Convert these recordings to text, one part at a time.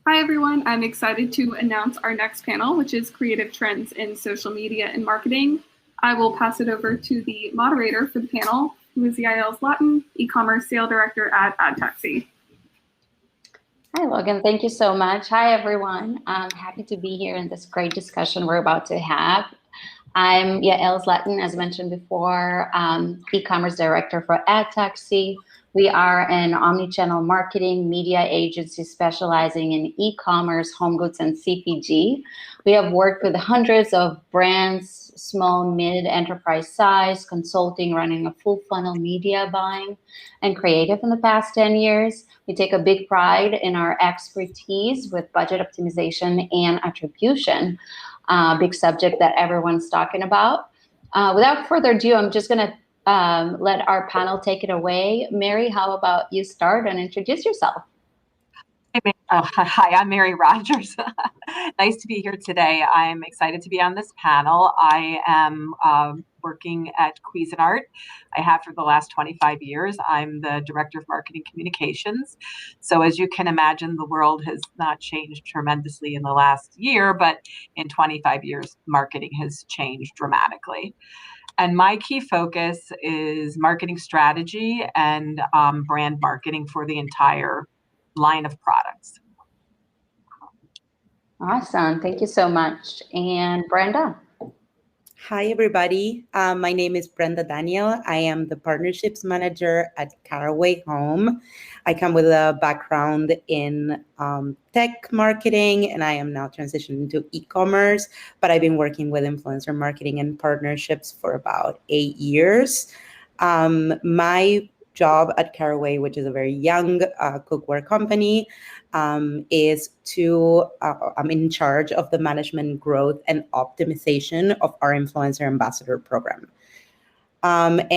Hi, everyone. I'm excited to announce our next panel, which is Creative Trends in Social Media and Marketing. I will pass it over to the moderator for the panel, who is Yael Zlatin, e-commerce sales director at Adtaxi. Hi, Logan. Thank you so much. Hi, everyone. I'm happy to be here in this great discussion we're about to have. I'm Yael Zlatin, as mentioned before, e-commerce director for Adtaxi. We are an omni-channel marketing media agency specializing in e-commerce, home goods, and CPG. We have worked with hundreds of brands, small, mid, enterprise size, consulting, running a full funnel media buying, and creative in the past 10 years. We take a big pride in our expertise with budget optimization and attribution. Big subject that everyone's talking about. Without further ado, I'm just going to let our panel take it away. Mary, how about you start and introduce yourself? Hi, I'm Mary Rogers. Nice to be here today. I'm excited to be on this panel. I am working at Cuisinart. I have for the last 25 years. I'm the Director of Marketing Communications. So as you can imagine, the world has not changed tremendously in the last year, but in 25 years, marketing has changed dramatically. And my key focus is marketing strategy and brand marketing for the entire line of products. Awesome. Thank you so much. And Brenda? Hi, everybody. My name is Brenda Daniel. I am the Partnerships Manager at Caraway Home. I come with a background in tech marketing, and I am now transitioning into e-commerce, but I've been working with influencer marketing and partnerships for about 8 years. My job at Caraway, which is a very young cookware company, is to, I'm in charge of the management, growth, and optimization of our influencer ambassador program. I've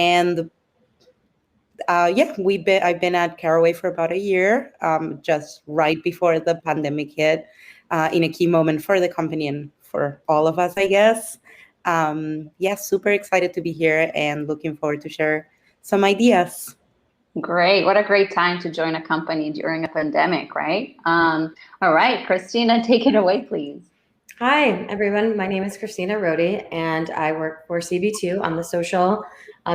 been at Caraway for about a year, just right before the pandemic hit, in a key moment for the company and for all of us, I guess. Super excited to be here and looking forward to share some ideas. Great. What a great time to join a company during a pandemic, right? All right, Christina, take it away, please. Hi, everyone. My name is Christina Rohde, and I work for CB2 on the social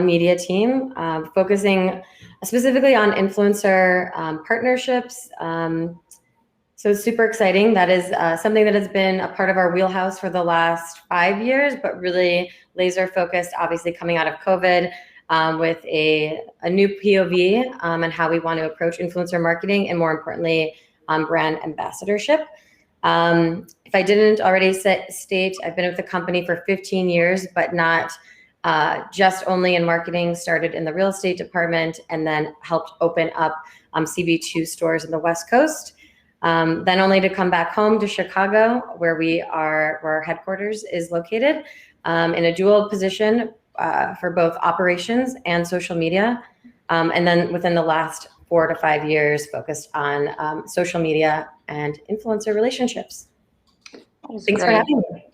media team, focusing specifically on influencer partnerships. So it's super exciting. That is something that has been a part of our wheelhouse for the last 5 years, but really laser focused, obviously coming out of COVID, with a new POV and how we want to approach influencer marketing, and more importantly, brand ambassadorship. If I didn't already state, I've been with the company for 15 years, but not just only in marketing, started in the real estate department and then helped open up CB2 stores in the West Coast. Then only to come back home to Chicago, where our headquarters is located, in a dual position for both operations and social media. And then within the last 4 to 5 years, focused on social media and influencer relationships. Thanks for having me.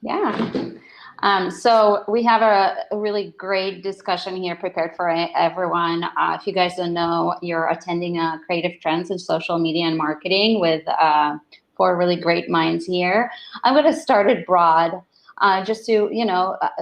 Yeah. So we have a really great discussion here prepared for everyone. If you guys don't know, you're attending Creative Trends in Social Media and Marketing with 4 really great minds here. I'm going to start it broad. Just to,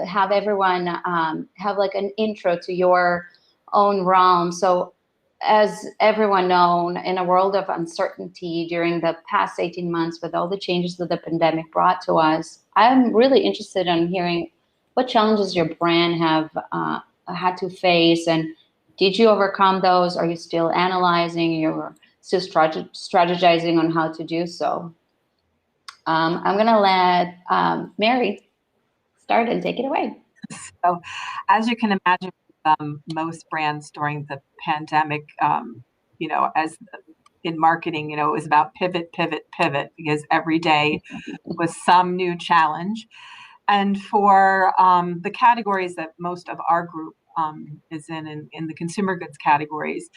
have everyone have like an intro to your own realm. So as everyone known, in a world of uncertainty during the past 18 months with all the changes that the pandemic brought to us, I'm really interested in hearing what challenges your brand have had to face, and did you overcome those? Are you still analyzing? You're still strategizing on how to do so? I'm going to let Mary start and take it away. So, as you can imagine, most brands during the pandemic, as in marketing, it was about pivot, because every day was some new challenge. And for the categories that most of our group is in the consumer goods categories,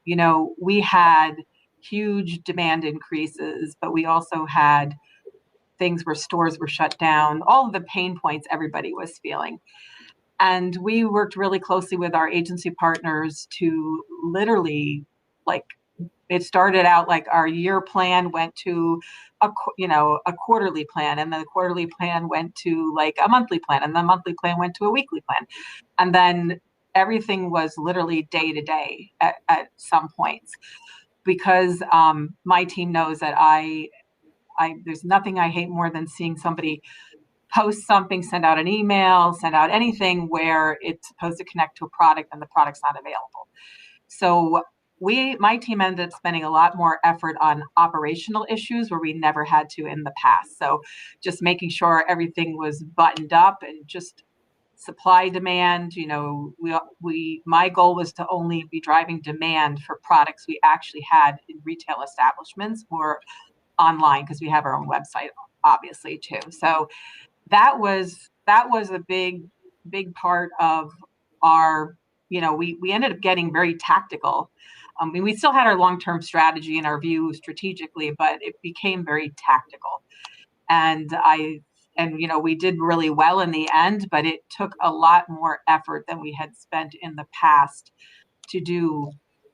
we had huge demand increases, but we also had things where stores were shut down, all of the pain points everybody was feeling. And we worked really closely with our agency partners to literally it started out like our year plan went to a quarterly plan, and then the quarterly plan went to like a monthly plan, and the monthly plan went to a weekly plan, and then everything was literally day to day at some points, because my team knows that I there's nothing I hate more than seeing somebody post something, send out an email, send out anything where it's supposed to connect to a product and the product's not available. So my team ended up spending a lot more effort on operational issues where we never had to in the past. So just making sure everything was buttoned up and just supply demand. My goal was to only be driving demand for products we actually had in retail establishments or online, because we have our own website obviously too. So that was a big part of our, we ended up getting very tactical. We still had our long-term strategy and our view strategically, but it became very tactical. And we did really well in the end, but it took a lot more effort than we had spent in the past to do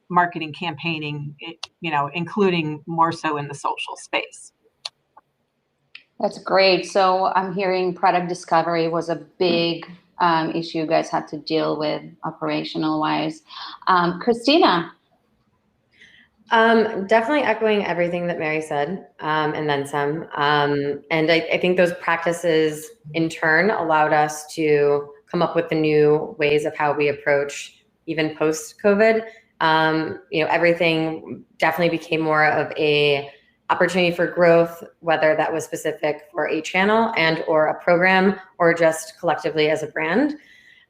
marketing campaigning, including more so in the social space. That's great. So I'm hearing product discovery was a big issue you guys had to deal with operational wise. Christina. Definitely echoing everything that Mary said, and then some. And I think those practices in turn allowed us to come up with the new ways of how we approach even post-COVID. Everything definitely became more of a opportunity for growth, whether that was specific for a channel and or a program or just collectively as a brand.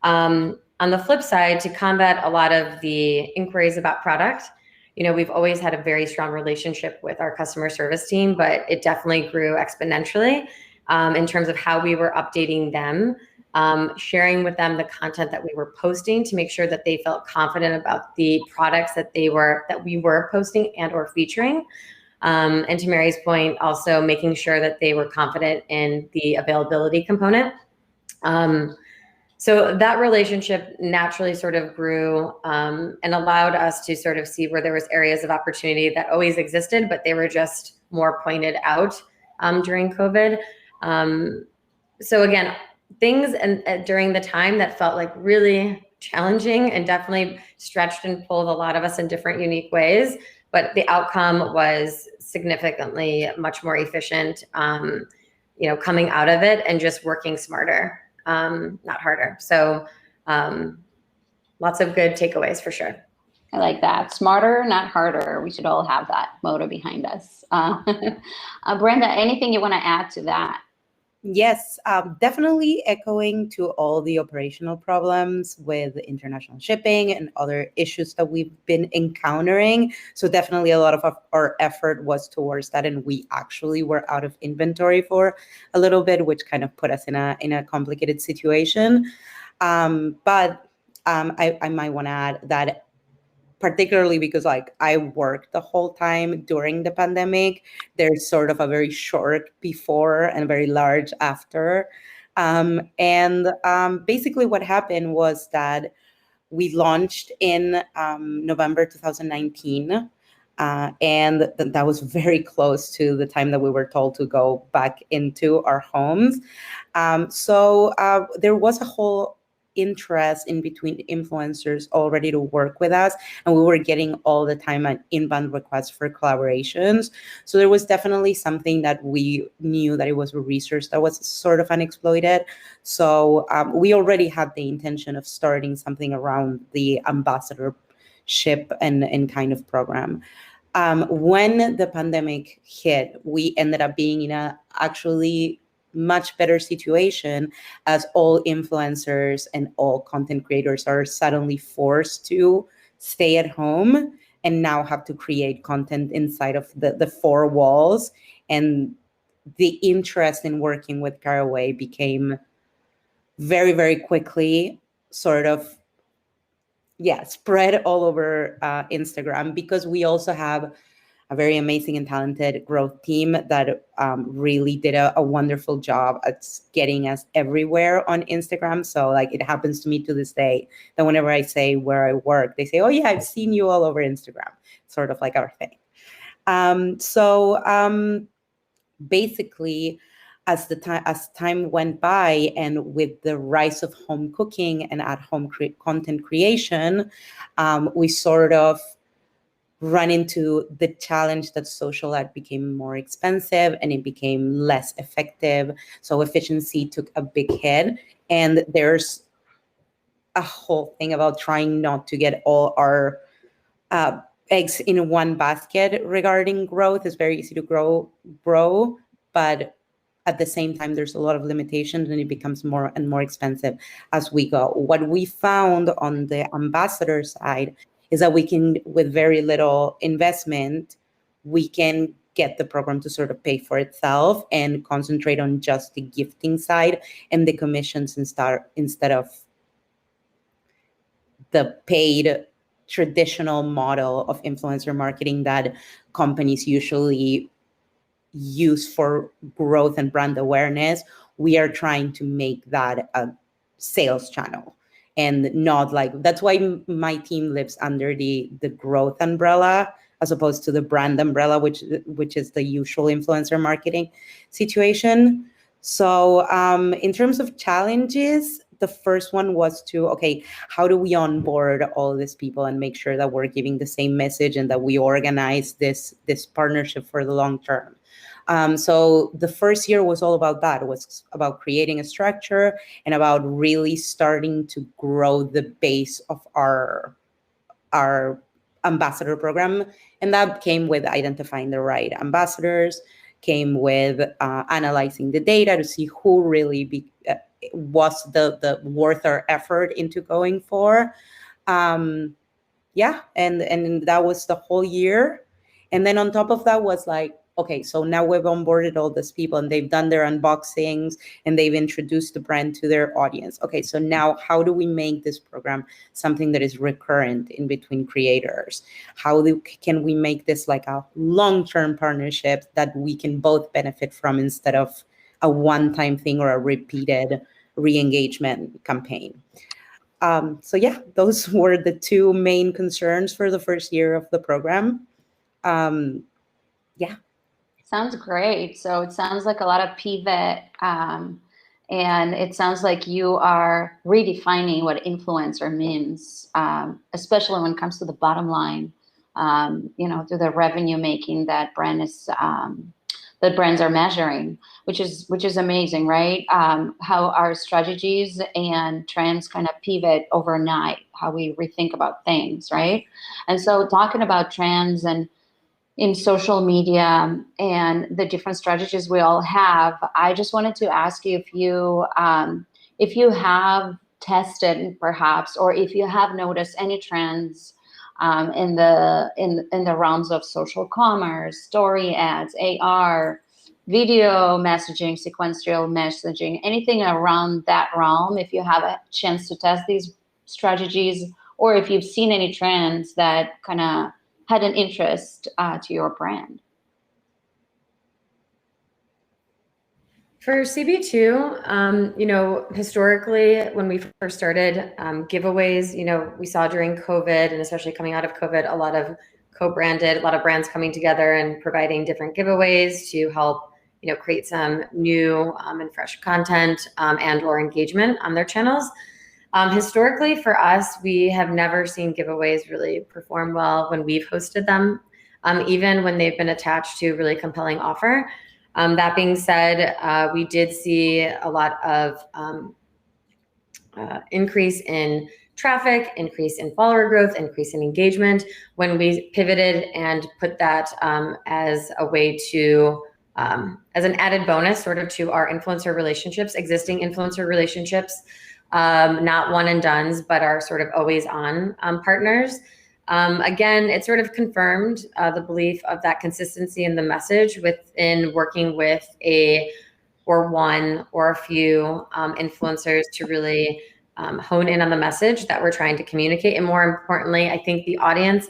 On the flip side, to combat a lot of the inquiries about product, we've always had a very strong relationship with our customer service team, but it definitely grew exponentially in terms of how we were updating them, sharing with them the content that we were posting to make sure that they felt confident about the products that we were posting and or featuring. And to Mary's point, also making sure that they were confident in the availability component. So that relationship naturally sort of grew and allowed us to sort of see where there was areas of opportunity that always existed, but they were just more pointed out during COVID. So again, things during the time that felt like really challenging and definitely stretched and pulled a lot of us in different unique ways, but the outcome was significantly much more efficient, coming out of it and just working smarter. Not harder. So lots of good takeaways for sure. I like that. Smarter, not harder. We should all have that motto behind us. Brenda, anything you want to add to that? Yes, definitely echoing to all the operational problems with international shipping and other issues that we've been encountering. So definitely a lot of our effort was towards that, and we actually were out of inventory for a little bit, which kind of put us in a complicated situation. But I might want to add that, particularly because I worked the whole time during the pandemic, there's sort of a very short before and very large after. Basically what happened was that we launched in November 2019. And that was very close to the time that we were told to go back into our homes. So there was a whole interest in between influencers already to work with us, and we were getting all the time an inbound requests for collaborations. So there was definitely something that we knew that it was a resource that was sort of unexploited. So we already had the intention of starting something around the ambassadorship and kind of program. When the pandemic hit, we ended up being in a actually much better situation, as all influencers and all content creators are suddenly forced to stay at home and now have to create content inside of the four walls. And the interest in working with Caraway became very, very quickly sort of, spread all over Instagram, because we also have a very amazing and talented growth team that really did a wonderful job at getting us everywhere on Instagram. So it happens to me to this day that whenever I say where I work, they say, oh yeah, I've seen you all over Instagram. Sort of like our thing. Basically, as time went by, and with the rise of home cooking and at-home content creation, we sort of run into the challenge that social ad became more expensive and it became less effective. So efficiency took a big hit, and there's a whole thing about trying not to get all our eggs in one basket regarding growth. It's very easy to grow, but at the same time, there's a lot of limitations, and it becomes more and more expensive as we go. What we found on the ambassador side is that we can, with very little investment, we can get the program to sort of pay for itself and concentrate on just the gifting side and the commissions instead of the paid traditional model of influencer marketing that companies usually use for growth and brand awareness. We are trying to make that a sales channel, and not like, that's why my team lives under the growth umbrella as opposed to the brand umbrella, which is the usual influencer marketing situation. So in terms of challenges, the first one was to, okay, how do we onboard all these people and make sure that we're giving the same message and that we organize this partnership for the long term? So the first year was all about that. It was about creating a structure and about really starting to grow the base of our ambassador program. And that came with identifying the right ambassadors, came with analyzing the data to see who really was the worth our effort into going for. And that was the whole year. And then on top of that was like, okay, so now we've onboarded all these people and they've done their unboxings and they've introduced the brand to their audience. Okay, so now how do we make this program something that is recurrent in between creators? How can we make this like a long-term partnership that we can both benefit from instead of a one-time thing or a repeated re-engagement campaign? So yeah, those were the two main concerns for the first year of the program. Yeah. Sounds great. So it sounds like a lot of pivot, and it sounds like you are redefining what influencer means, especially when it comes to the bottom line, through the revenue making that brands are measuring, which is amazing, right? How our strategies and trends kind of pivot overnight, how we rethink about things, right? And so talking about trends and in social media and the different strategies we all have, I just wanted to ask you if you have tested perhaps, or if you have noticed any trends in the realms of social commerce, story ads, AR, video messaging, sequential messaging, anything around that realm, if you have a chance to test these strategies, or if you've seen any trends that kind of had an interest to your brand. For CB2, historically, when we first started giveaways, we saw during COVID, and especially coming out of COVID, a lot of co-branded, a lot of brands coming together and providing different giveaways to help, create some new and fresh content and or engagement on their channels. Historically, for us, we have never seen giveaways really perform well when we've hosted them, even when they've been attached to a really compelling offer. That being said, we did see a lot of increase in traffic, increase in follower growth, increase in engagement when we pivoted and put that as a way to, as an added bonus sort of to our influencer relationships, existing influencer relationships. Not one and dones, but are sort of always on partners. Again, it sort of confirmed the belief of that consistency in the message within working with one or a few influencers to really hone in on the message that we're trying to communicate. And more importantly, I think the audience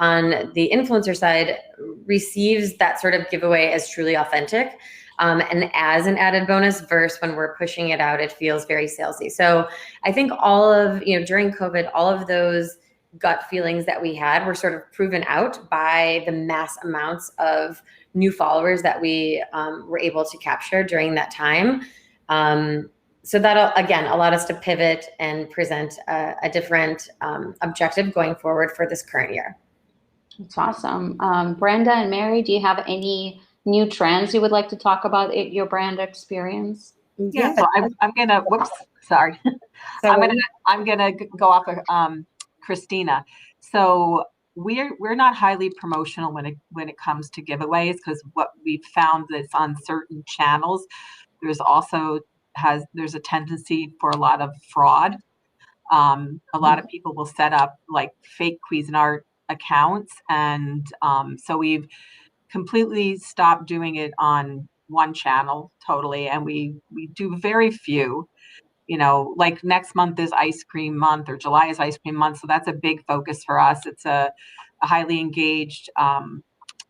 on the influencer side receives that sort of giveaway as truly authentic. And as an added bonus versus when we're pushing it out, it feels very salesy. So I think all of, during COVID, all of those gut feelings that we had were sort of proven out by the mass amounts of new followers that we were able to capture during that time. So that, again, allowed us to pivot and present a different objective going forward for this current year. That's awesome. Brenda and Mary, do you have any new trends you would like to talk about at your brand experience? Yeah, so I'm gonna, whoops, sorry. I'm gonna go off of Christina. So we're not highly promotional when it comes to giveaways, because what we've found that's on certain channels, there's a tendency for a lot of fraud. A lot of people will set up like fake Cuisinart accounts, and so we've completely stopped doing it on one channel totally, and we do very few. Like next month is ice cream month, or July is ice cream month, so that's a big focus for us. It's a highly engaged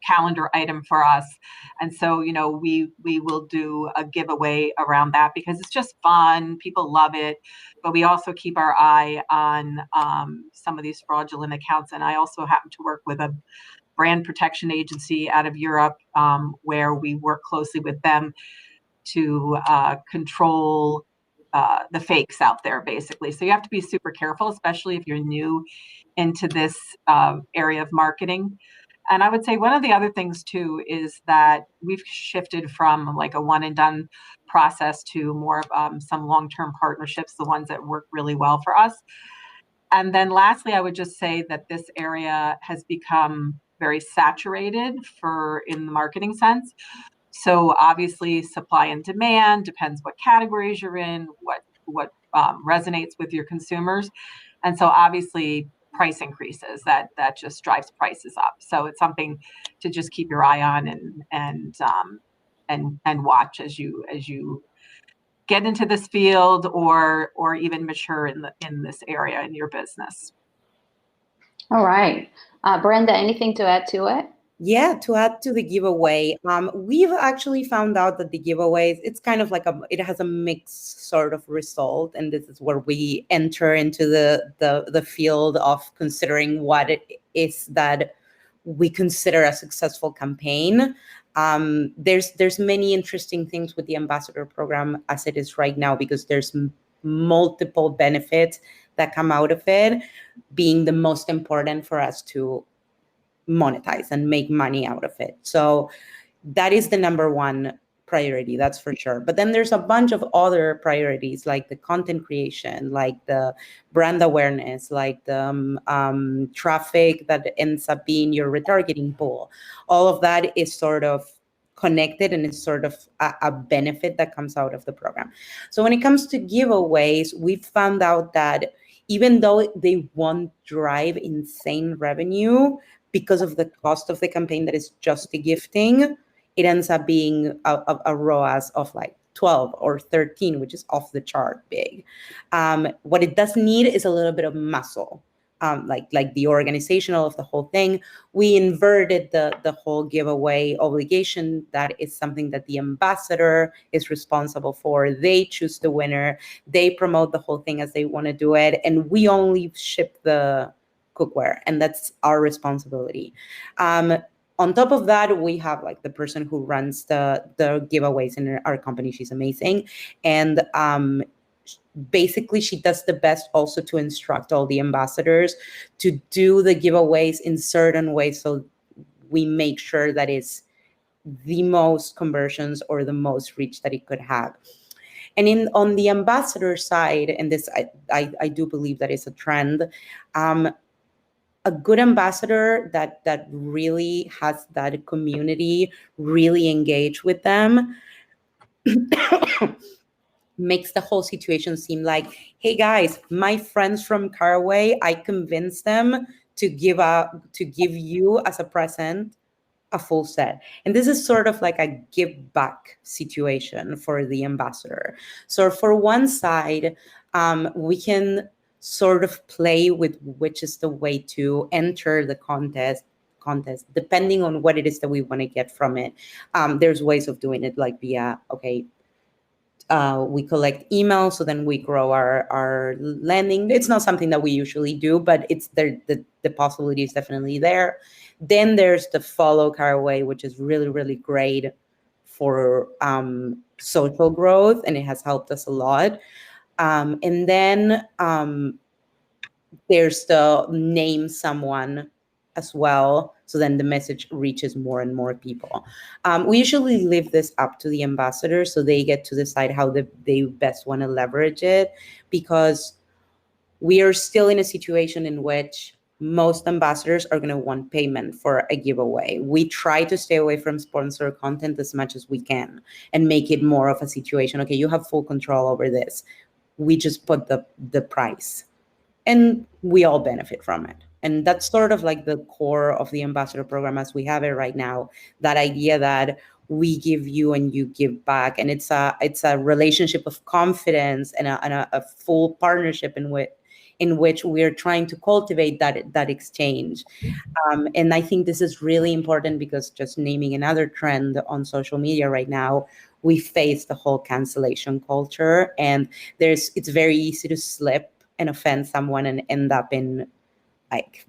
calendar item for us, and so we will do a giveaway around that because it's just fun. People love it, but we also keep our eye on some of these fraudulent accounts. And I also happen to work with a brand protection agency out of Europe, where we work closely with them to control the fakes out there, basically. So you have to be super careful, especially if you're new into this area of marketing. And I would say one of the other things too is that we've shifted from like a one and done process to more of some long-term partnerships, the ones that work really well for us. And then lastly, I would just say that this area has become very saturated in the marketing sense. So obviously supply and demand depends what categories you're in, what resonates with your consumers. And so obviously price increases, that just drives prices up. So it's something to just keep your eye on and watch as you get into this field or even mature in this area in your business. All right. Brenda, anything to add to it? Yeah, to add to the giveaway, we've actually found out that the giveaways, it's kind of like it has a mixed sort of result. And this is where we enter into the field of considering what it is that we consider a successful campaign. There's many interesting things with the ambassador program as it is right now, because there's multiple benefits that come out of it, being the most important for us to monetize and make money out of it. So that is the number one priority, that's for sure. But then there's a bunch of other priorities, like the content creation, like the brand awareness, like the traffic that ends up being your retargeting pool. All of that is sort of connected, and it's sort of a benefit that comes out of the program. So when it comes to giveaways, we found out that even though they won't drive insane revenue, because of the cost of the campaign that is just the gifting, it ends up being a ROAS of like 12 or 13, which is off the chart big. What it does need is a little bit of muscle, like the organizational of the whole thing. We inverted the whole giveaway obligation. That is something that the ambassador is responsible for. They choose the winner. They promote the whole thing as they want to do it. And we only ship the cookware, and that's our responsibility. On top of that, we have like the person who runs the giveaways in our company. She's amazing. And basically she does the best also to instruct all the ambassadors to do the giveaways in certain ways, so we make sure that it's the most conversions or the most reach that it could have. And on the ambassador side, and this I do believe that is a trend, a good ambassador that really has that community, really engage with them, makes the whole situation seem like, hey guys, my friends from Caraway, I convinced them to give you as a present a full set. And this is sort of like a give back situation for the ambassador. So for one side, we can sort of play with which is the way to enter the contest, depending on what it is that we want to get from it. There's ways of doing it, like via, okay, We collect emails, so then we grow our landing. It's not something that we usually do, but it's there. The possibility is definitely there. Then there's the follow Caraway, which is really, really great for social growth, and it has helped us a lot. And then there's the name someone as well. So then the message reaches more and more people. We usually leave this up to the ambassadors, so they get to decide how they best want to leverage it, because we are still in a situation in which most ambassadors are going to want payment for a giveaway. We try to stay away from sponsor content as much as we can and make it more of a situation. Okay, you have full control over this. We just put the price, and we all benefit from it. And that's sort of like the core of the ambassador program as we have it right now. That idea that we give you and you give back, and it's a relationship of confidence and a full partnership in which we're trying to cultivate that exchange. And I think this is really important, because just naming another trend on social media right now, we face the whole cancellation culture, and it's very easy to slip and offend someone and end up in like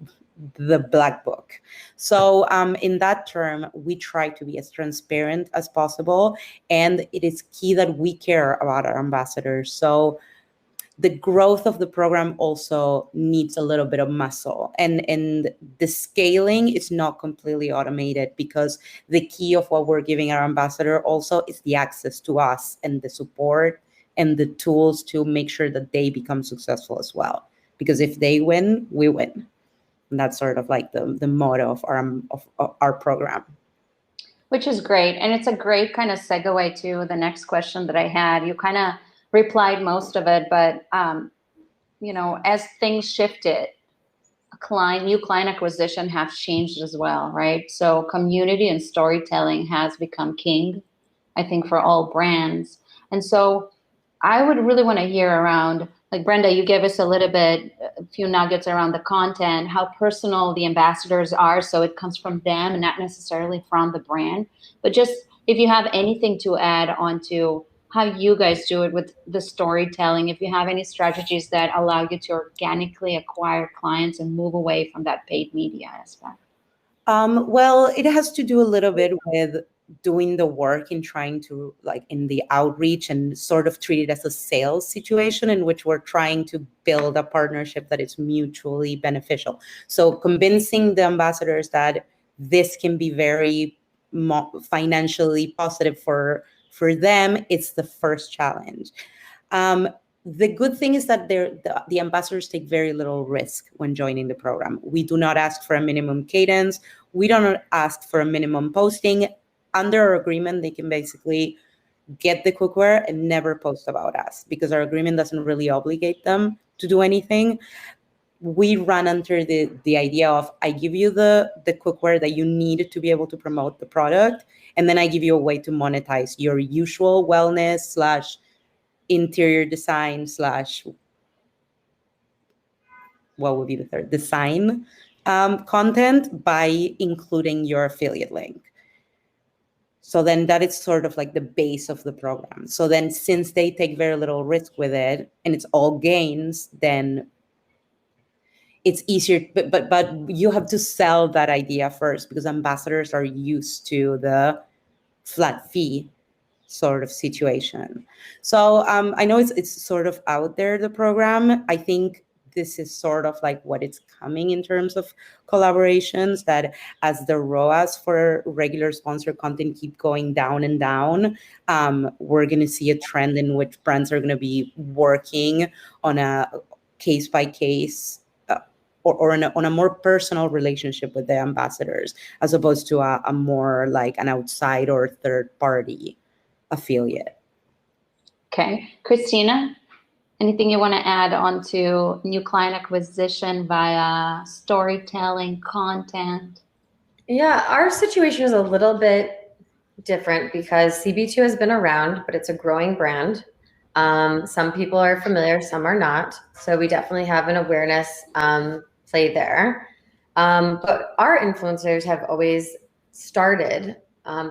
the black book. So in that term, we try to be as transparent as possible, and it is key that we care about our ambassadors. So the growth of the program also needs a little bit of muscle, and the scaling is not completely automated, because the key of what we're giving our ambassador also is the access to us and the support and the tools to make sure that they become successful as well. Because if they win, we win. And that's sort of like the motto of our program. Which is great. And it's a great kind of segue to the next question that I had. You kind of replied most of it, but as things shifted, new client acquisition have changed as well, right? So community and storytelling has become king, I think, for all brands. And so I would really want to hear around, like Brenda, you gave us a few nuggets around the content, how personal the ambassadors are. So it comes from them and not necessarily from the brand. But just if you have anything to add onto how you guys do it with the storytelling, if you have any strategies that allow you to organically acquire clients and move away from that paid media aspect. Well, it has to do a little bit with doing the work in trying to, like, in the outreach, and sort of treat it as a sales situation in which we're trying to build a partnership that is mutually beneficial. So convincing the ambassadors that this can be very financially positive for them, it's the first challenge. The good thing is that the ambassadors take very little risk when joining the program. We do not ask for a minimum cadence. We don't ask for a minimum posting. Under our agreement, they can basically get the cookware and never post about us, because our agreement doesn't really obligate them to do anything. We run under the idea of, I give you the cookware that you need to be able to promote the product, and then I give you a way to monetize your usual wellness / interior design / what would be the third? Design content by including your affiliate link. So then that is sort of like the base of the program. So then, since they take very little risk with it and it's all gains, then it's easier. But you have to sell that idea first, because ambassadors are used to the flat fee sort of situation. So I know it's sort of out there, the program. I think this is sort of like what it's coming in terms of collaborations, that as the ROAS for regular sponsored content keep going down and down, we're going to see a trend in which brands are going to be working on a case by case or on a more personal relationship with the ambassadors, as opposed to a more like an outside or third party affiliate. Okay. Christina, anything you want to add on to new client acquisition via storytelling, content? Yeah, our situation is a little bit different because CB2 has been around, but it's a growing brand. Some people are familiar, some are not. So we definitely have an awareness play there. But our influencers have always started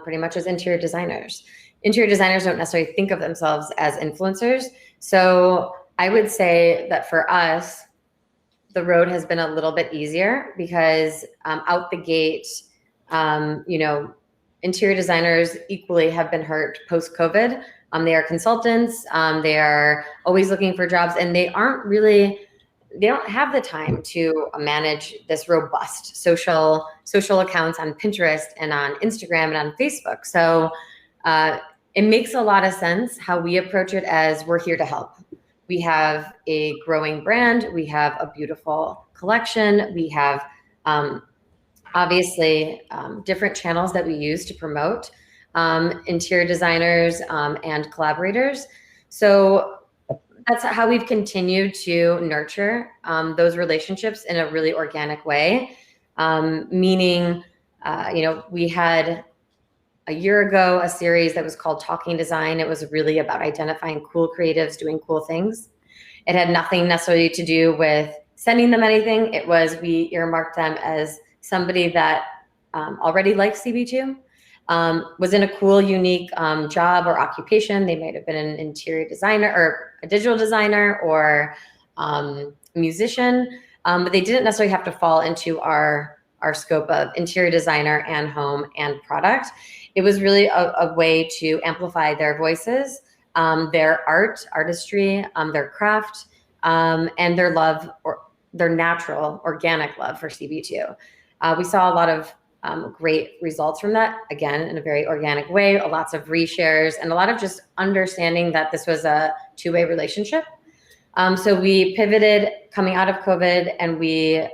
pretty much as interior designers. interior designers don't necessarily think of themselves as influencers. So I would say that for us, the road has been a little bit easier because out the gate, interior designers equally have been hurt post-COVID. They are consultants. They are always looking for jobs, and they don't have the time to manage this robust social accounts on Pinterest and on Instagram and on Facebook. So it makes a lot of sense how we approach it, as we're here to help. We have a growing brand. We have a beautiful collection. We have obviously different channels that we use to promote interior designers and collaborators. So that's how we've continued to nurture those relationships in a really organic way. Meaning, we had a year ago a series that was called Talking Design. It was really about identifying cool creatives doing cool things. It had nothing necessarily to do with sending them anything. It was, we earmarked them as somebody that already likes CB2, was in a cool, unique job or occupation. They might have been an interior designer or a digital designer or a musician, but they didn't necessarily have to fall into our scope of interior designer and home and product. It was really a way to amplify their voices, their artistry, their craft, and their love, or their natural, organic love for CB2. We saw a lot of great results from that, again, in a very organic way, lots of reshares, and a lot of just understanding that this was a two-way relationship. So we pivoted coming out of COVID, and we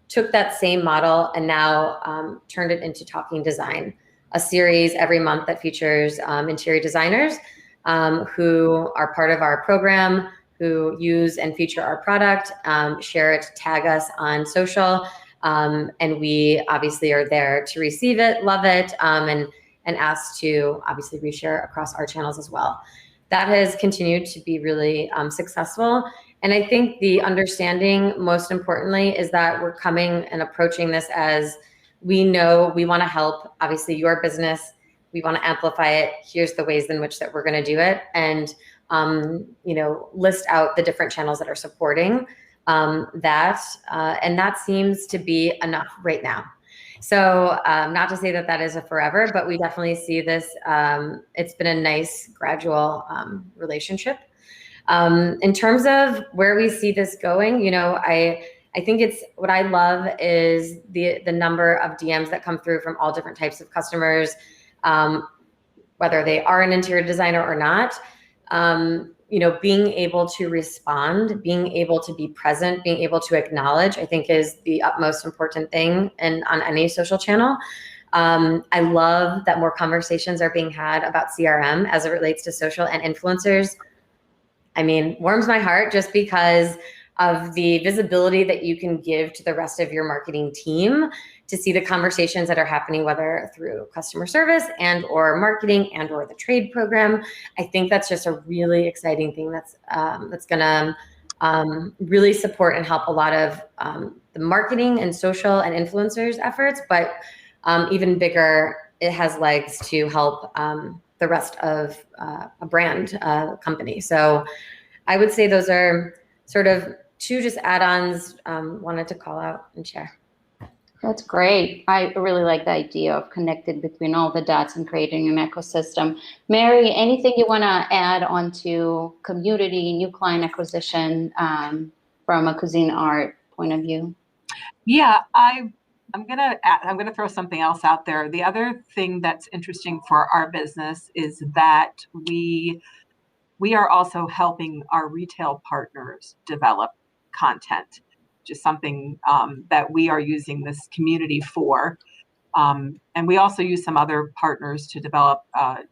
took that same model and now turned it into Talking Design, a series every month that features interior designers who are part of our program, who use and feature our product, share it, tag us on social, and we obviously are there to receive it, love it, and ask to obviously reshare across our channels as well. That has continued to be really successful. And I think the understanding, most importantly, is that we're coming and approaching this as, we know we want to help, obviously, your business. We want to amplify it. Here's the ways in which that we're going to do it. And, list out the different channels that are supporting that. And that seems to be enough right now. So not to say that that is a forever, but we definitely see this. It's been a nice gradual relationship. In terms of where we see this going, I think it's, what I love is the number of DMs that come through from all different types of customers, whether they are an interior designer or not. Being able to respond, being able to be present, being able to acknowledge, I think is the utmost important thing on any social channel. I love that more conversations are being had about CRM as it relates to social and influencers. I mean, warms my heart just because of the visibility that you can give to the rest of your marketing team to see the conversations that are happening, whether through customer service and or marketing and or the trade program. I think that's just a really exciting thing that's gonna really support and help a lot of the marketing and social and influencers efforts, but even bigger, it has legs to help the rest of a brand company. So I would say those are sort of two just add-ons wanted to call out and share. That's great. I really like the idea of connected between all the dots and creating an ecosystem. Mary, anything you want to add onto community, new client acquisition from a cuisine art point of view? Yeah, I'm gonna throw something else out there. The other thing that's interesting for our business is that we are also helping our retail partners develop content, which is something that we are using this community for. And we also use some other partners to develop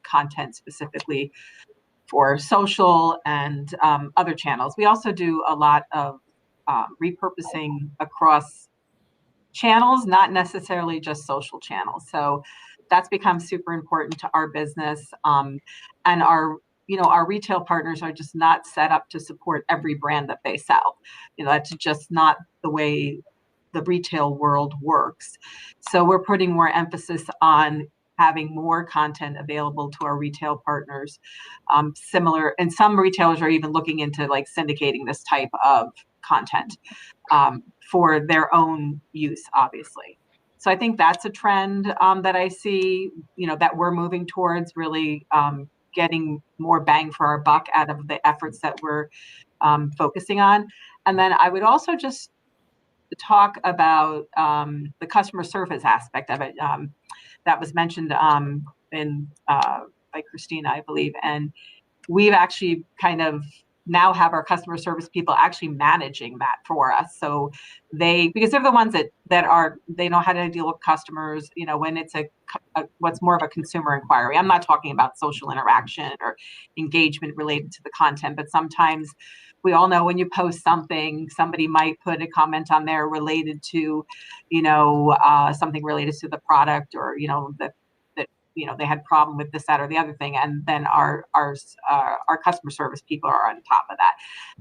content specifically for social and other channels. We also do a lot of repurposing across channels, not necessarily just social channels. So that's become super important to our business. And our retail partners are just not set up to support every brand that they sell. That's just not the way the retail world works. So we're putting more emphasis on having more content available to our retail partners. Similar, and some retailers are even looking into like syndicating this type of content for their own use, obviously. So I think that's a trend that I see, that we're moving towards, really getting more bang for our buck out of the efforts that we're focusing on. And then I would also just talk about the customer service aspect of it that was mentioned by Christina, I believe. And we've actually kind of now have our customer service people actually managing that for us. So because they're the ones they know how to deal with customers, when it's what's more of a consumer inquiry. I'm not talking about social interaction or engagement related to the content, but sometimes we all know when you post something, somebody might put a comment on there related to, something related to the product, or, that they had a problem with this, that, or the other thing. And then our customer service people are on top of that.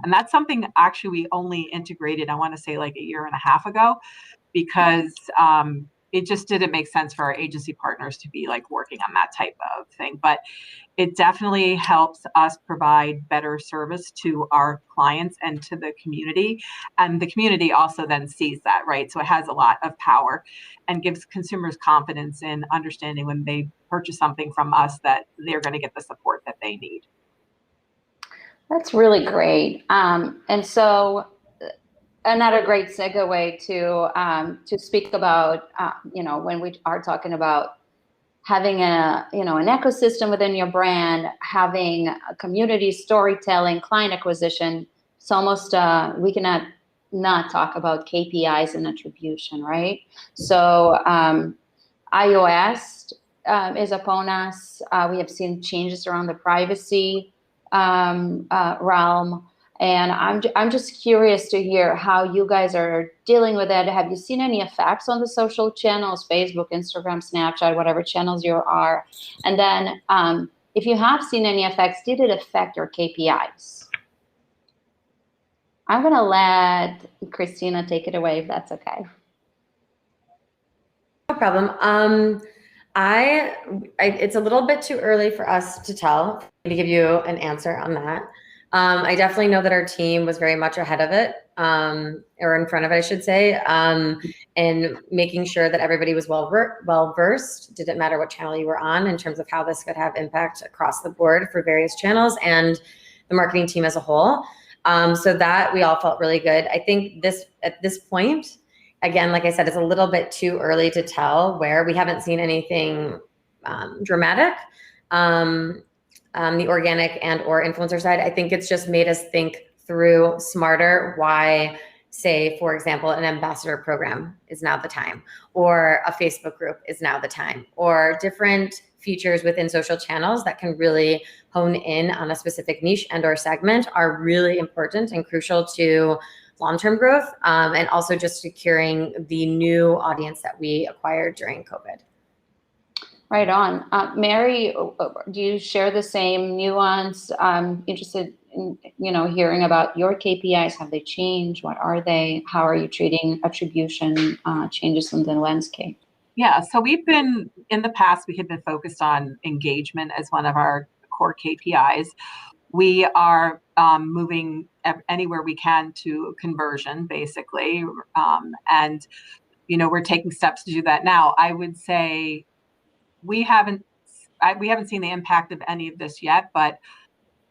And that's something actually we only integrated, I want to say, like a year and a half ago, because it just didn't make sense for our agency partners to be like working on that type of thing. But it definitely helps us provide better service to our clients and to the community. And the community also then sees that, right? So it has a lot of power and gives consumers confidence in understanding when they purchase something from us that they're going to get the support that they need. That's really great. And so another great segue to speak about, when we are talking about having an ecosystem within your brand, having a community, storytelling, client acquisition. It's almost, we cannot not talk about KPIs and attribution, right? So iOS is upon us. We have seen changes around the privacy realm. And I'm just curious to hear how you guys are dealing with that. Have you seen any effects on the social channels, Facebook, Instagram, Snapchat, whatever channels you are? And then if you have seen any effects, did it affect your KPIs? I'm going to let Christina take it away if that's okay. No problem. It's a little bit too early for us to tell, to give you an answer on that. I definitely know that our team was very much ahead of it, or in front of it, I should say, in making sure that everybody was well versed. Didn't matter what channel you were on in terms of how this could have impact across the board for various channels and the marketing team as a whole. So that we all felt really good. I think at this point, again, like I said, it's a little bit too early to tell where we haven't seen anything dramatic. The organic and or influencer side, I think it's just made us think through smarter why, say, for example, an ambassador program is now the time, or a Facebook group is now the time, or different features within social channels that can really hone in on a specific niche and or segment are really important and crucial to long-term growth, and also just securing the new audience that we acquired during COVID. Right on. Mary, do you share the same nuance? I'm interested in, hearing about your KPIs. Have they changed? What are they? How are you treating attribution changes in the landscape? Yeah, so in the past, we had been focused on engagement as one of our core KPIs. We are moving anywhere we can to conversion, basically. And, we're taking steps to do that now. I would say we haven't seen the impact of any of this yet, but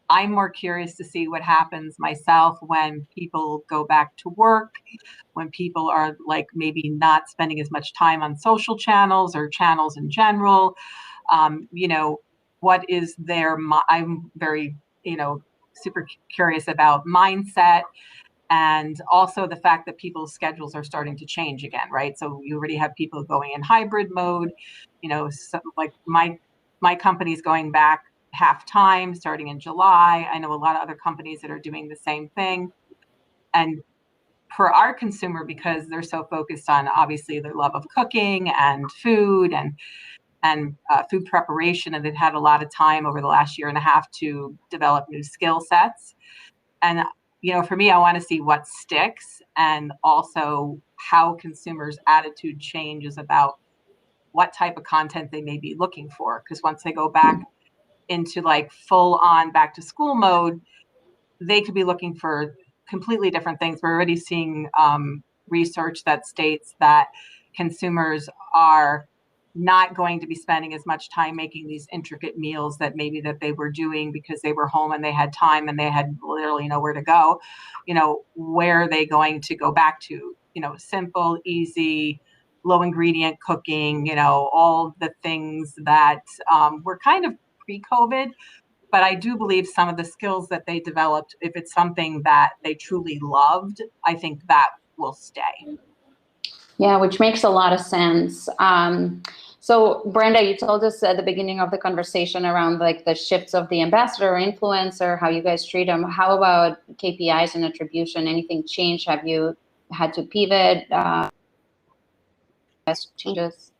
I'm more curious to see what happens myself when people go back to work, when people are like maybe not spending as much time on social channels or channels in general. What is I'm very, super curious about mindset, and also the fact that people's schedules are starting to change again, right? So you already have people going in hybrid mode, so like my company's going back half time starting in July. I know a lot of other companies that are doing the same thing. And for our consumer, because they're so focused on obviously their love of cooking and food and food preparation, and they've had a lot of time over the last year and a half to develop new skill sets. And for me, I want to see what sticks, and also how consumers' attitude changes about what type of content they may be looking for. Because once they go back into like full on back to school mode, they could be looking for completely different things. We're already seeing research that states that consumers are not going to be spending as much time making these intricate meals that maybe that they were doing because they were home and they had time and they had literally nowhere to go. Where are they going to go back to? Simple, easy, low ingredient cooking, all the things that were kind of pre-COVID. But I do believe some of the skills that they developed, if it's something that they truly loved, I think that will stay. Yeah, which makes a lot of sense. So Brenda, you told us at the beginning of the conversation around like the shifts of the ambassador or influencer, how you guys treat them. How about KPIs and attribution? Anything changed? Have you had to pivot? Changes?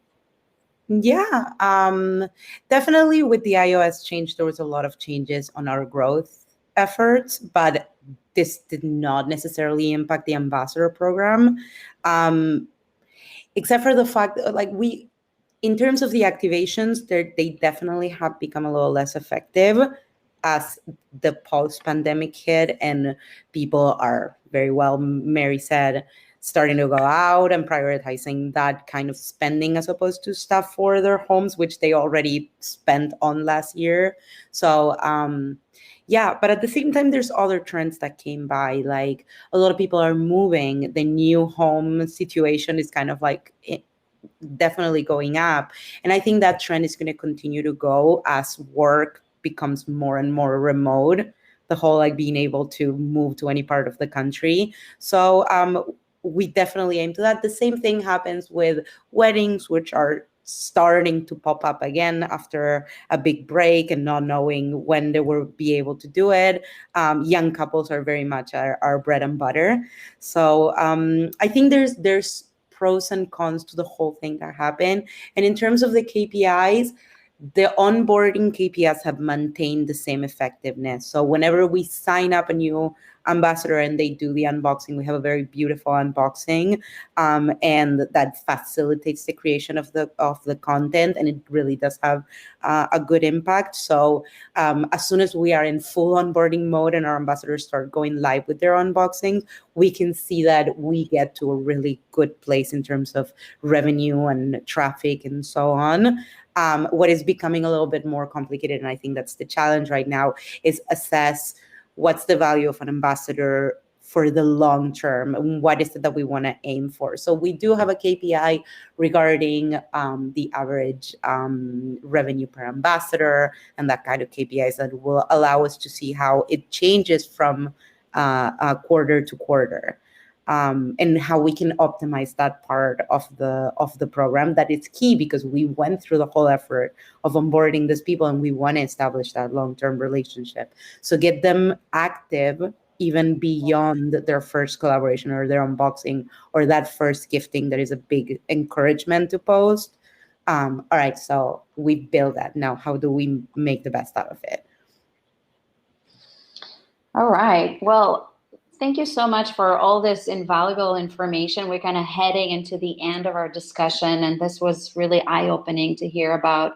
Yeah, definitely with the iOS change, there was a lot of changes on our growth efforts, but this did not necessarily impact the ambassador program, except for the fact that, like, in terms of the activations, they definitely have become a little less effective as the post-pandemic hit, and people are very well, Mary said, starting to go out and prioritizing that kind of spending as opposed to stuff for their homes, which they already spent on last year. So yeah, but at the same time, there's other trends that came by. Like a lot of people are moving. The new home situation is kind of like definitely going up. And I think that trend is going to continue to go as work becomes more and more remote, the whole like being able to move to any part of the country. So we definitely aim to that. The same thing happens with weddings, which are starting to pop up again after a big break and not knowing when they will be able to do it. Young couples are very much our bread and butter. So I think there's pros and cons to the whole thing that happened. And in terms of the KPIs, the onboarding KPIs have maintained the same effectiveness. So whenever we sign up a new ambassador and they do the unboxing, we have a very beautiful unboxing, and that facilitates the creation of the content, and it really does have a good impact. So as soon as we are in full onboarding mode and our ambassadors start going live with their unboxings, we can see that we get to a really good place in terms of revenue and traffic and so on. What is becoming a little bit more complicated, and I think that's the challenge right now, is assess what's the value of an ambassador for the long term, and what is it that we want to aim for. So we do have a KPI regarding the average revenue per ambassador and that kind of KPIs that will allow us to see how it changes from quarter to quarter. And how we can optimize that part of the program. That is key because we went through the whole effort of onboarding these people and we want to establish that long-term relationship. So get them active even beyond their first collaboration or their unboxing or that first gifting that is a big encouragement to post. All right, so we build that. Now, how do we make the best out of it? All right, well, thank you so much for all this invaluable information. We're kind of heading into the end of our discussion, and this was really eye-opening to hear about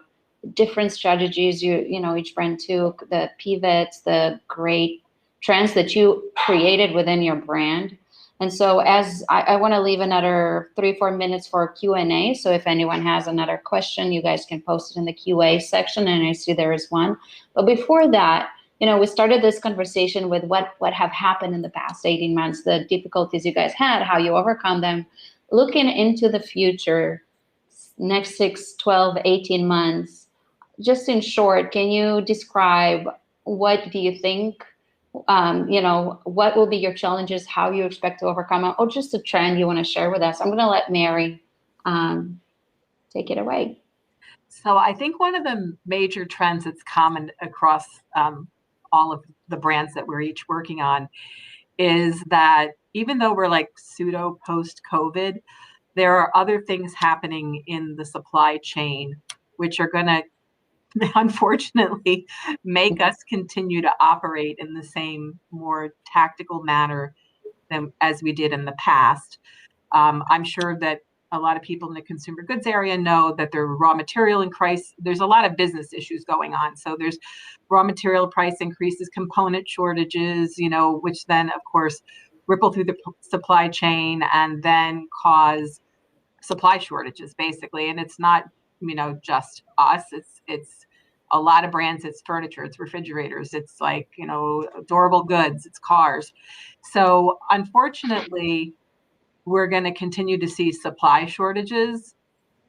different strategies each brand took, the pivots, the great trends that you created within your brand. And so as I want to leave another 3-4 minutes for Q&A. So if anyone has another question, you guys can post it in the QA section, and I see there is one. But before that, we started this conversation with what have happened in the past 18 months, the difficulties you guys had, how you overcome them. Looking into the future, next 6, 12, 18 months, just in short, can you describe what do you think, what will be your challenges, how you expect to overcome it, or just a trend you want to share with us? I'm going to let Mary take it away. So I think one of the major trends that's common across all of the brands that we're each working on is that even though we're like pseudo post-COVID, there are other things happening in the supply chain which are going to unfortunately make us continue to operate in the same more tactical manner than as we did in the past. I'm sure that a lot of people in the consumer goods area know that their raw material increase. There's a lot of business issues going on. So there's raw material price increases, component shortages, which then of course ripple through the supply chain and then cause supply shortages basically. And it's not, just us. It's a lot of brands. It's furniture, it's refrigerators, it's like, durable goods, it's cars. So unfortunately, we're going to continue to see supply shortages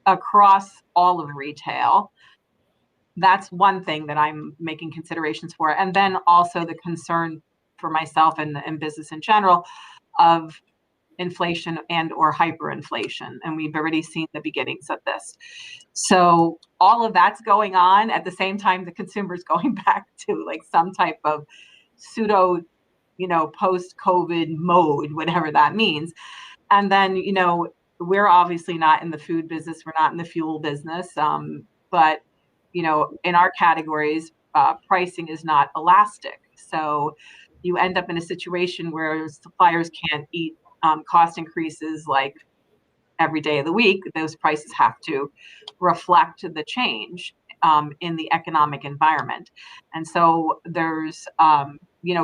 across all of retail. That's one thing that I'm making considerations for. And then also the concern for myself and business in general of inflation and or hyperinflation. And we've already seen the beginnings of this. So all of that's going on at the same time the consumer's going back to like some type of pseudo, post-COVID mode, whatever that means. And then, we're obviously not in the food business. We're not in the fuel business. But, in our categories, pricing is not elastic. So you end up in a situation where suppliers can't eat cost increases like every day of the week. Those prices have to reflect the change in the economic environment. And so there's,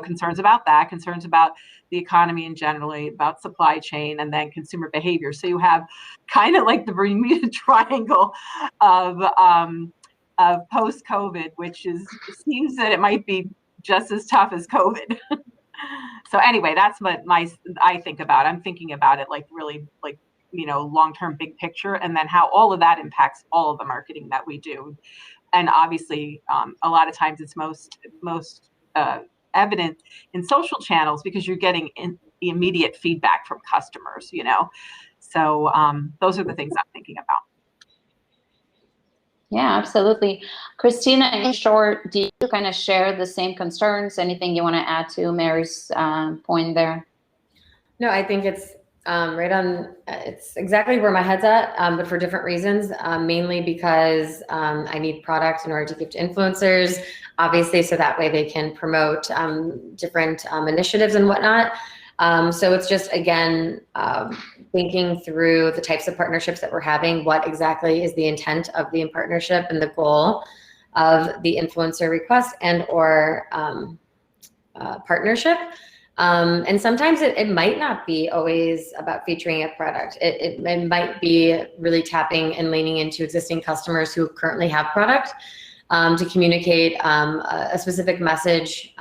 concerns about that, concerns about the economy and generally about supply chain and then consumer behavior. So you have kind of like the Bermuda Triangle of post-COVID, which seems that it might be just as tough as COVID. So anyway, that's what I think about. I'm thinking about it like really like, long-term big picture, and then how all of that impacts all of the marketing that we do. And obviously, a lot of times it's most evident in social channels because you're getting immediate feedback from customers, So those are the things I'm thinking about. Yeah, absolutely. Christina, in short, do you kind of share the same concerns? Anything you want to add to Mary's point there? No, I think it's right on. It's exactly where my head's at, but for different reasons. Mainly because I need product in order to give to influencers, obviously, so that way they can promote different initiatives and whatnot. So it's just, again, thinking through the types of partnerships that we're having, what exactly is the intent of the partnership and the goal of the influencer request and or partnership. And sometimes it might not be always about featuring a product. It might be really tapping and leaning into existing customers who currently have product to communicate a specific message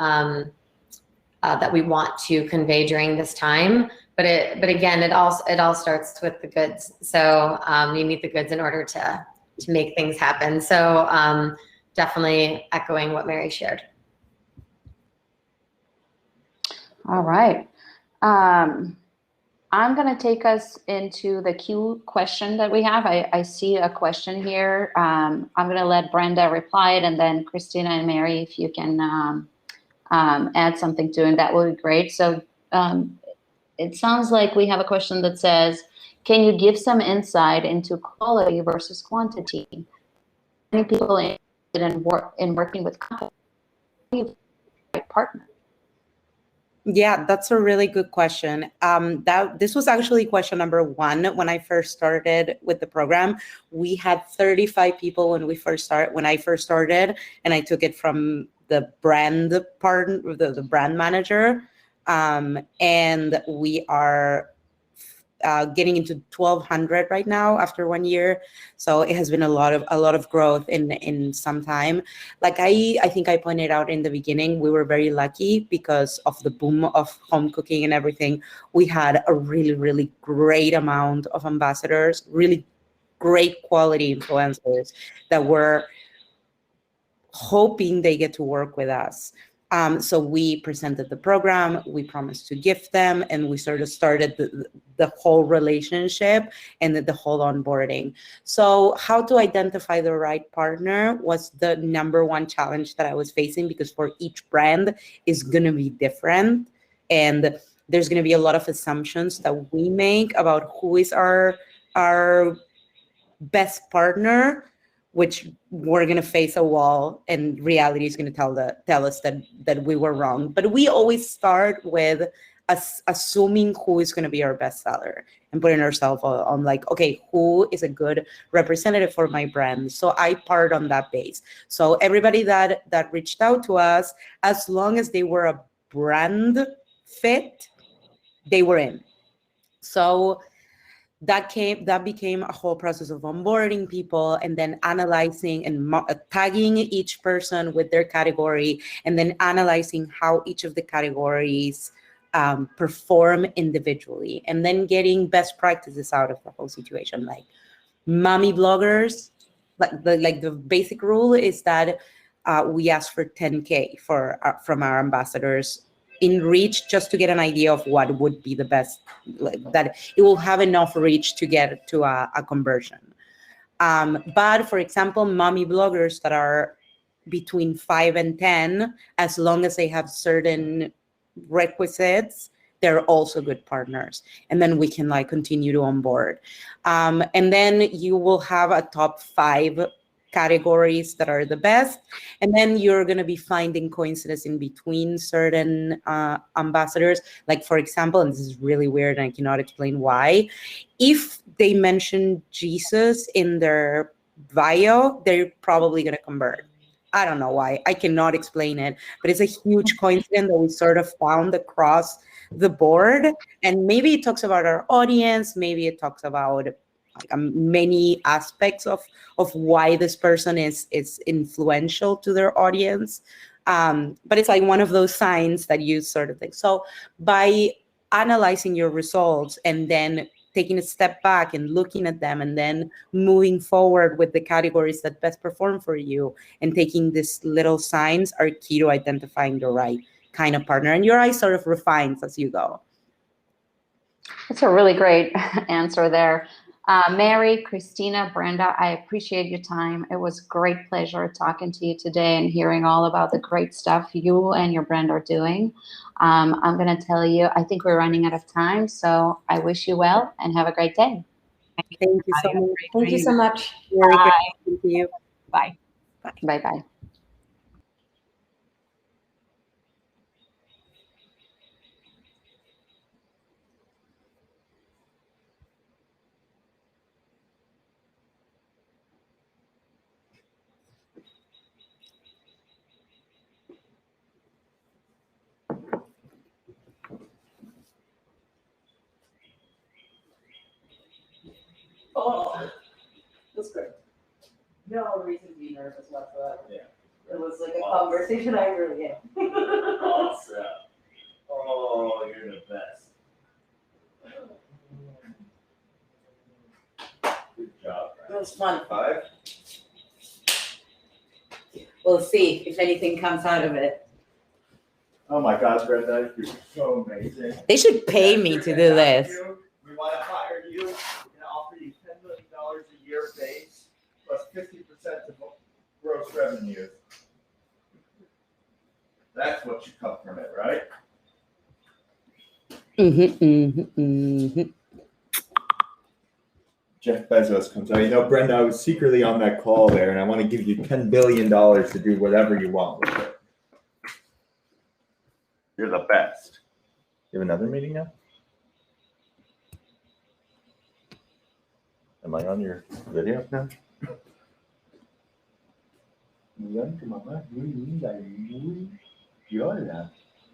that we want to convey during this time. But again, it all starts with the goods. So you need the goods in order to make things happen. So definitely echoing what Mary shared. All right. I'm going to take us into the Q question that we have. I see a question here. I'm going to let Brenda reply it, and then Christina and Mary, if you can add something to it, that would be great. So it sounds like we have a question that says, can you give some insight into quality versus quantity? Many people interested in working with companies, right partner? Yeah, that's a really good question. This was actually question number 1 when I first started with the program. We had 35 people when I first started, and I took it from the brand part, the brand manager, and we are getting into 1,200 right now after 1 year. So it has been a lot of growth in some time. Like I think I pointed out in the beginning, we were very lucky because of the boom of home cooking and everything. We had a really, really great amount of ambassadors, really great quality influencers that were hoping they get to work with us. So we presented the program, we promised to gift them, and we sort of started the whole relationship and the whole onboarding. So how to identify the right partner was the number 1 challenge that I was facing, because for each brand is going to be different. And there's going to be a lot of assumptions that we make about who is our best partner, which we're going to face a wall, and reality is going to tell us that we were wrong. But we always start with assuming who is going to be our bestseller and putting ourselves on like, okay, who is a good representative for my brand? So I part on that base. So everybody that reached out to us, as long as they were a brand fit, they were in. So that became a whole process of onboarding people and then analyzing and tagging each person with their category, and then analyzing how each of the categories perform individually, and then getting best practices out of the whole situation. Like mommy bloggers, like the basic rule is that we ask for 10K from our ambassadors in reach, just to get an idea of what would be the best, like, that it will have enough reach to get to a conversion. But for example, mommy bloggers that are between 5 and 10, as long as they have certain requisites, they're also good partners. And then we can like continue to onboard. And then you will have a top 5 categories that are the best, and then you're going to be finding coincidences in between certain ambassadors. Like, for example, and this is really weird and I cannot explain why, if they mention Jesus in their bio, they're probably going to convert. I don't know why, I cannot explain it, but it's a huge coincidence that we sort of found across the board. And maybe it talks about our audience, maybe it talks about many aspects of why this person is influential to their audience. But it's like one of those signs that you sort of think. So by analyzing your results and then taking a step back and looking at them and then moving forward with the categories that best perform for you and taking these little signs are key to identifying the right kind of partner. And your eye sort of refines as you go. That's a really great answer there. Mary, Christina, Brenda, I appreciate your time. It was a great pleasure talking to you today and hearing all about the great stuff you and your brand are doing. I'm going to tell you, I think we're running out of time, so I wish you well and have a great day. Thank you so much. Thank you so much. Very great. Thank you. Bye. Bye. Bye-bye. Oh, that's great. No reason to be nervous whatsoever. Yeah. It was like a conversation I really had. Awesome. Oh, you're the best. Good job, It Brian. was fun. 5? We'll see if anything comes out of it. Oh my God, Brenda, you're so amazing. They should pay me to do this. We want to hire you. We're going to offer you $10 million a year base plus 50% of gross revenue. That's what you cut from it, right? Jeff Bezos comes out. You know, Brenda, I was secretly on that call there, and I want to give you $10 billion to do whatever you want with it. You're the best. You have another meeting now? Am I on your video now? Muy bien, tu mamá es muy linda y muy viola.